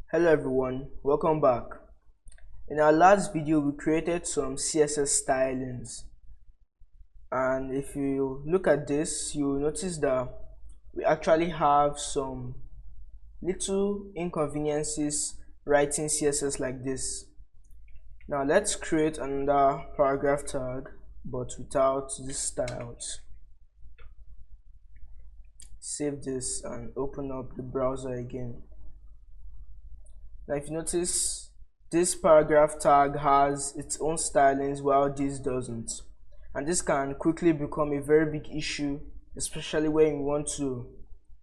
Hello everyone, welcome back. In our last video we created some CSS stylings, and if you look at this you will notice that we actually have some little inconveniences writing CSS like this. Now let's create another paragraph tag but without these styles. Save this and open up the browser again. Now if you notice, this paragraph tag has its own stylings while this doesn't, and this can quickly become a very big issue, especially when you want to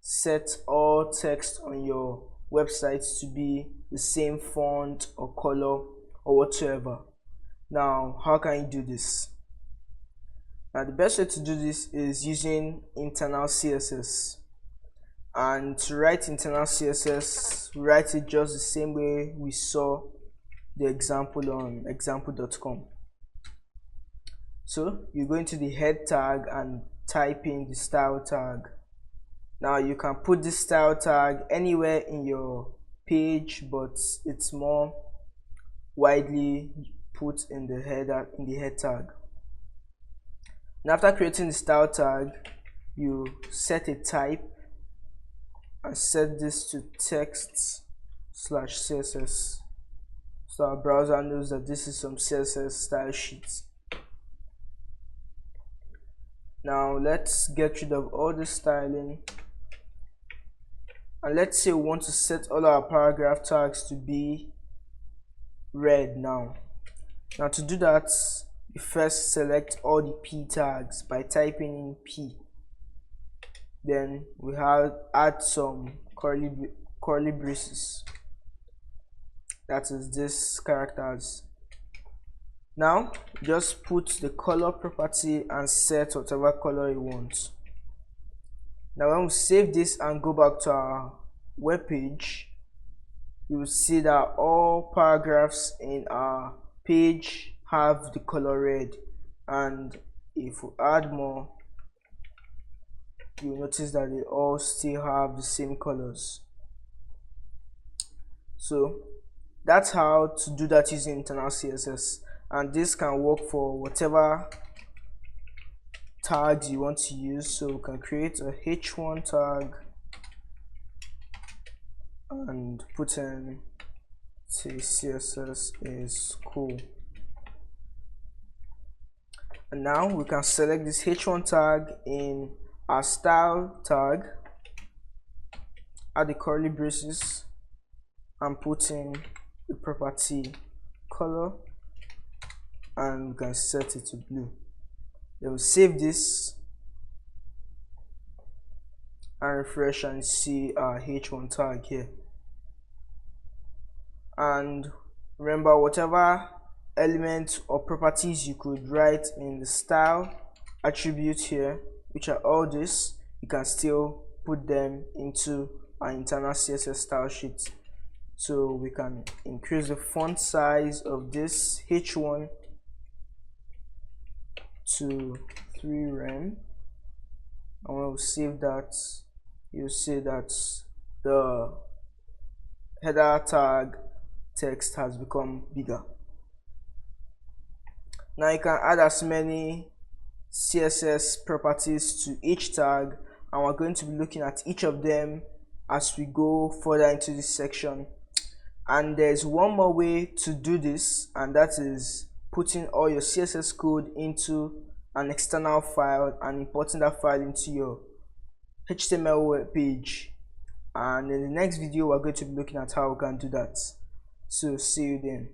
set all text on your website to be the same font or color or whatsoever. Now how can you do this? Now the best way to do this is using internal CSS. And to write internal CSS, write it just the same way we saw the example on example.com. So you go into the head tag and type in the style tag. Now you can put this style tag anywhere in your page, but it's more widely put in the head tag. Now after creating the style tag, you set a type and set this to text/CSS, so our browser knows that this is some CSS style sheets. Now let's get rid of all the styling, and let's say we want to set all our paragraph tags to be red. Now to do that, you first select all the P tags by typing in P. Then we add some curly braces, that is this characters. Now just put the color property and set whatever color you want. Now when we save this and go back to our web page, you will see that all paragraphs in our page have the color red, and if we add more, you'll notice that they all still have the same colors. So that's how to do that using internal CSS, and this can work for whatever tags you want to use. So we can create a h1 tag and put in, say, CSS is cool. And now we can select this h1 tag in our style tag, add the curly braces and put in the property color, and we can set it to blue. Then we'll save this and refresh and see our h1 tag here. And remember, whatever elements or properties you could write in the style attribute here, which are all this, you can still put them into our internal CSS style sheet. So we can increase the font size of this h1 to 3 rem, and when we save that, you'll see that the header tag text has become bigger. Now you can add as many CSS properties to each tag, and we're going to be looking at each of them as we go further into this section. And there's one more way to do this, and that is putting all your CSS code into an external file and importing that file into your HTML web page. And in the next video we're going to be looking at how we can do that. So see you then.